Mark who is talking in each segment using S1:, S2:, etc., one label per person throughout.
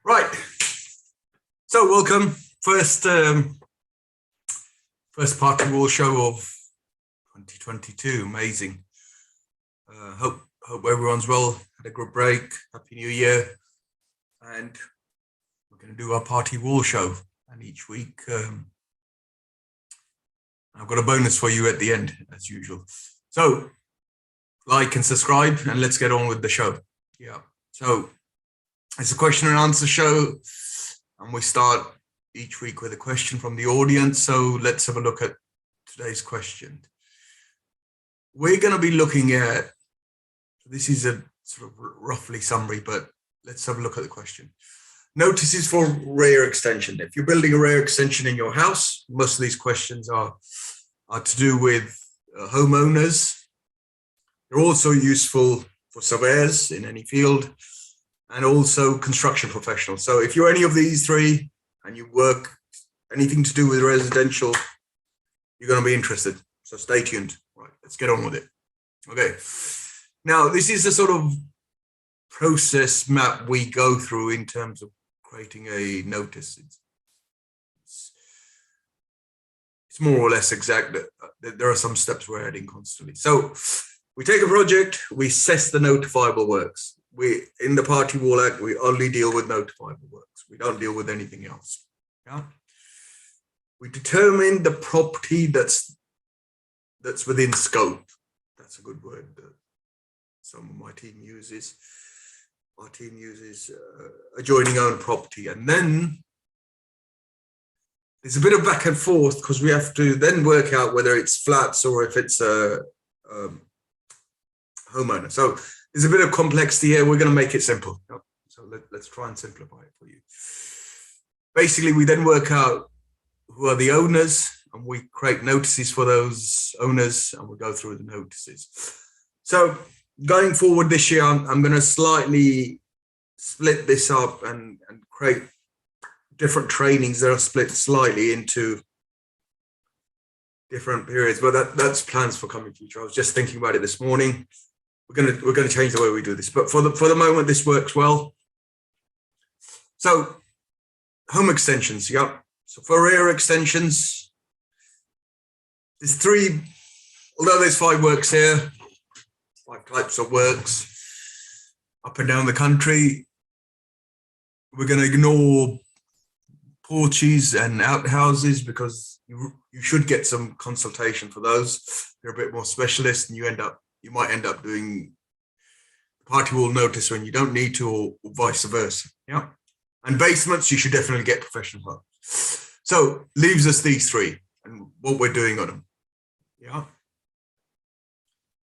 S1: Right. So welcome. First Party Wall show of 2022. Amazing. Hope everyone's well. Had a good break. Happy New Year. And we're going to do our Party Wall show. And each week, I've got a bonus for you at the end, as usual. So like and subscribe, and let's get on with the show. Yeah. So it's a question and answer show, and we start each week with a question from the audience. So let's have a look at today's question. We're going to be looking at, this is a sort of roughly summary, but let's have a look at the question. Notices for rear extension. If you're building a rear extension in your house, most of these questions are to do with homeowners. They're also useful for surveyors in any field, and also construction professionals. So if you're any of these three and you work anything to do with residential, you're going to be interested. So stay tuned. Right, let's get on with it. Okay. Now, this is the sort of process map we go through in terms of creating a notice. It's more or less exact. There are some steps we're adding constantly. So we take a project, we assess the notifiable works. We, in the Party Wall Act, we only deal with notifiable works. We don't deal with anything else. Yeah. We determine the property that's within scope. That's a good word that some of my team uses. Our team uses adjoining owned property, and then there's a bit of back and forth because we have to then work out whether it's flats or if it's a homeowner. So there's a bit of complexity here. We're going to make it simple. So let's try and simplify it for you. Basically, we then work out who are the owners, and we create notices for those owners, and we go through the notices. So going forward this year, I'm going to slightly split this up and create different trainings that are split slightly into different periods, but that's plans for coming future. I was just thinking about it this morning. We're going to change the way we do this, but for the moment, this works well. So home extensions, yeah. So for rear extensions, there's three, although there's 5 works here, 5 types of works up and down the country. We're going to ignore porches and outhouses because you should get some consultation for those. They're a bit more specialist, and you might end up doing party wall notice when you don't need to, or vice versa. Yeah. And basements, you should definitely get professional help. So leaves us these 3 and what we're doing on them. Yeah.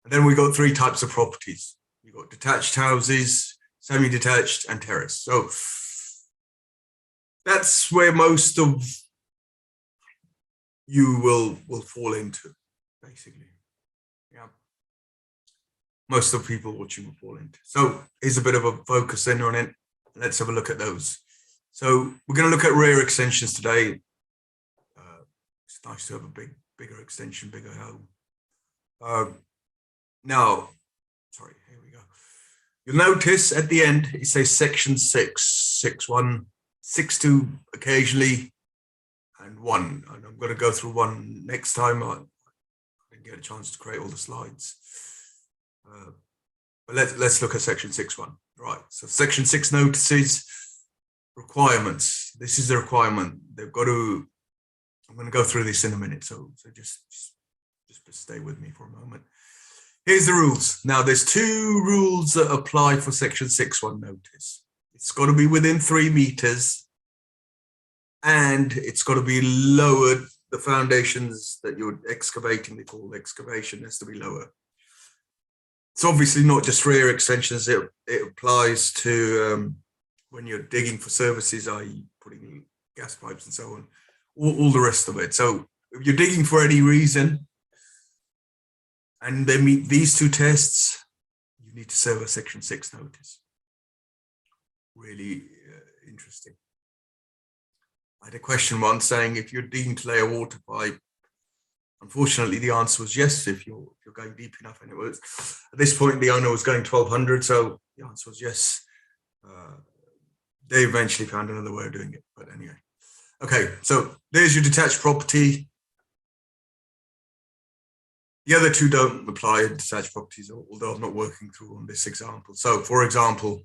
S1: And then we got 3 types of properties. You've got detached houses, semi-detached, and terrace. So that's where most of you will fall into, basically. Yeah. Most of the people watching will fall into. So here's a bit of a focus in on it. Let's have a look at those. So we're going to look at rear extensions today. It's nice to have a bigger extension, bigger home. Now, sorry, here we go. You'll notice at the end, it says section 6, 6.1, 6.2 occasionally, and 1. And I'm going to go through 1 next time. I didn't get a chance to create all the slides. But let's look at section 6.1. Right, so section 6 notices, requirements. This is the requirement. They've got to, I'm going to go through this in a minute, so just stay with me for a moment. Here's the rules. Now, there's 2 rules that apply for section 6.1 notice. It's got to be within 3 meters, and it's got to be lowered. The foundations that you're excavating, they call excavation, has to be lower. It's obviously not just rear extensions. It applies to when you're digging for services, i.e. putting in gas pipes and so on, all the rest of it. So if you're digging for any reason and they meet these 2 tests, you need to serve a section 6 notice. Really interesting. I had a question once saying, if you're digging to lay a water pipe, unfortunately, the answer was yes, if you're going deep enough. And it was, at this point, the owner was going 1,200, so the answer was yes. they eventually found another way of doing it. But anyway, okay, so there's your detached property. The other two don't apply in detached properties, although I'm not working through on this example. So, for example,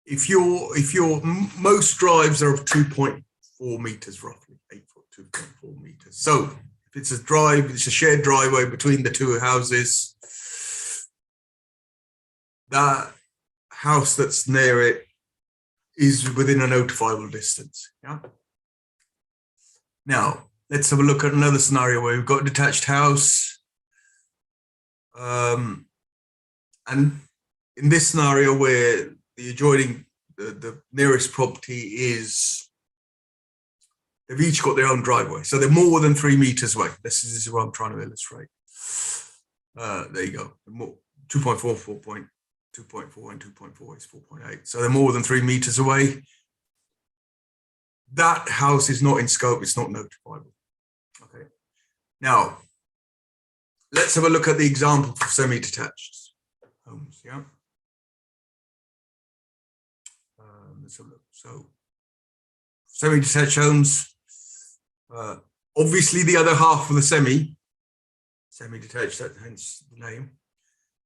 S1: if your most drives are of 2.4 meters, roughly 8 foot, 2.4 meters. So if it's a drive, it's a shared driveway between the two houses, that house that's near it is within a notifiable distance. Yeah. Now let's have a look at another scenario where we've got a detached house, and in this scenario where the adjoining, the nearest property is, they've each got their own driveway, so they're more than 3 meters away. This is what I'm trying to illustrate. There you go. 2.4, 2.4 and 2.4 is 4.8. So they're more than 3 meters away. That house is not in scope. It's not notifiable. Okay. Now, let's have a look at the example for semi-detached homes. Yeah. Let's have a look. So, semi-detached homes. Obviously, the other half of the semi-detached, hence the name,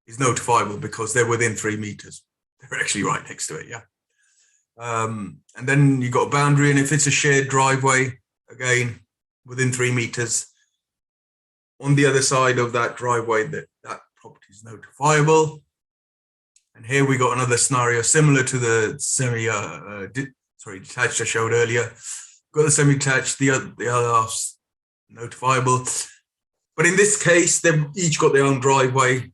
S1: is notifiable because they're within 3 meters. They're actually right next to it, yeah. And then you've got a boundary, and if it's a shared driveway, again, within 3 meters, on the other side of that driveway, that property is notifiable. And here we got another scenario similar to the detached I showed earlier. Got the semi-detached, the other half's notifiable. But in this case, they've each got their own driveway,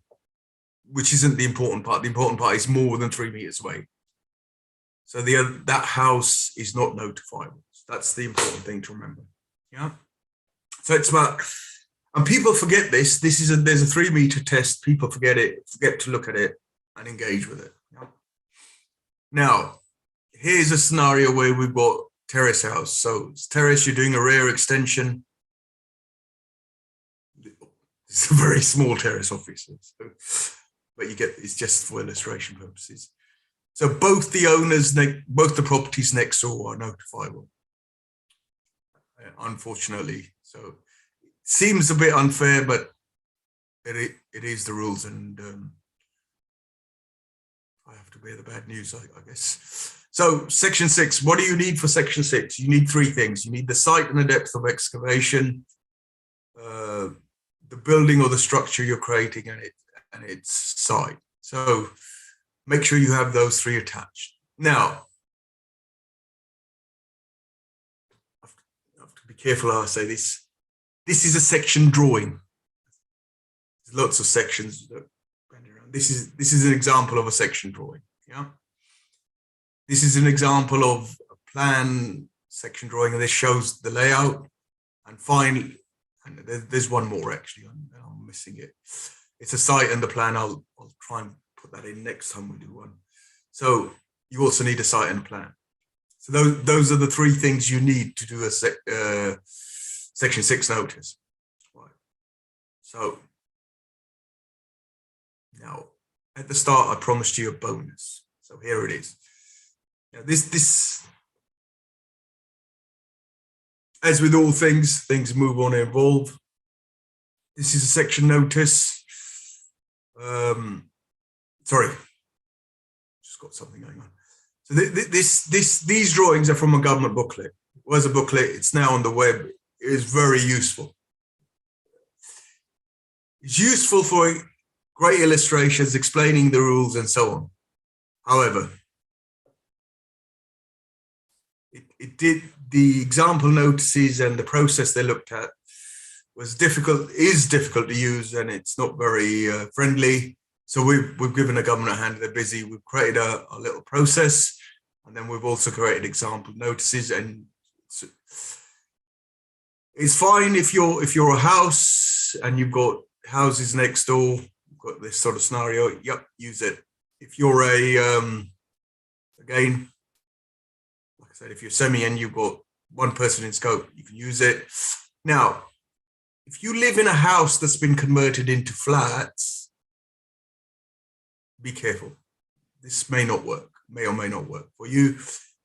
S1: which isn't the important part. The important part is more than 3 meters away. So that house is not notifiable. That's the important thing to remember. Yeah. So it's about, and people forget this. There's a 3 meter test. People forget to look at it and engage with it. Yeah. Now, here's a scenario where we've got terrace house. So it's terrace, you're doing a rear extension. It's a very small terrace, obviously. So, but it's just for illustration purposes. So both the owners, both the properties next door are notifiable, unfortunately. So it seems a bit unfair, but it is the rules, and I have to bear the bad news, I guess. So section 6, what do you need for section 6? You need 3 things. You need the site and the depth of excavation, the building or the structure you're creating, and its site. So make sure you have those 3 attached. Now, I have to be careful how I say this. This is a section drawing. There's lots of sections that bend around. This is an example of a section drawing. Yeah. This is an example of a plan section drawing, and this shows the layout. And finally, and there's one more actually. I'm missing it. It's a site and the plan. I'll try and put that in next time we do one. So you also need a site and a plan. So those are the 3 things you need to do a section 6 notice. Right. So now at the start, I promised you a bonus. So here it is. Now this, as with all things move on and evolve. This is a section notice. Sorry, just got something going on. So these drawings are from a government booklet. It was a booklet. It's now on the web. It is very useful. It's useful for great illustrations, explaining the rules and so on. However, the example notices and the process they looked at is difficult to use, and it's not very friendly. So we've given the government a hand. They're busy. We've created a little process, and then we've also created example notices. And it's fine if you're a house and you've got houses next door. You've got this sort of scenario. Yep, use it. If you're again, like I said, if you're semi and you've got 1 person in scope, you can use it. Now, if you live in a house that's been converted into flats, be careful. this may not work, may or may not work for you.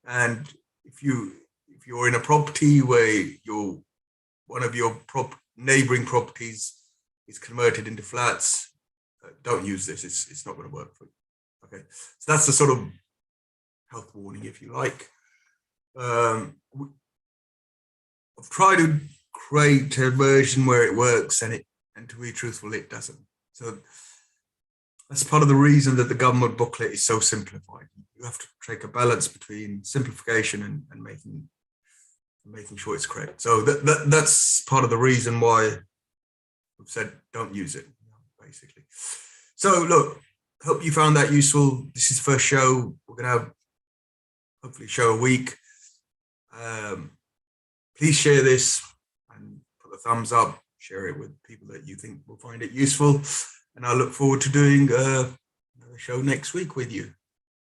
S1: And if you're in a property where one of your neighboring properties is converted into flats, don't use this. It's not going to work for you. Okay, so that's the sort of health warning, if you like. I've tried to create a version where it works, and to be truthful, it doesn't. So that's part of the reason that the government booklet is so simplified. You have to take a balance between simplification and making sure it's correct. So that's part of the reason why we've said don't use it, basically. So look, hope you found that useful. This is the first show. We're going to have hopefully a show a week. Please share this and put a thumbs up, share it with people that you think will find it useful. And I look forward to doing another show next week with you.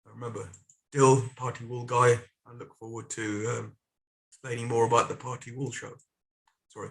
S1: Remember, Dil, Party Wall guy. I look forward to explaining more about the Party Wall show.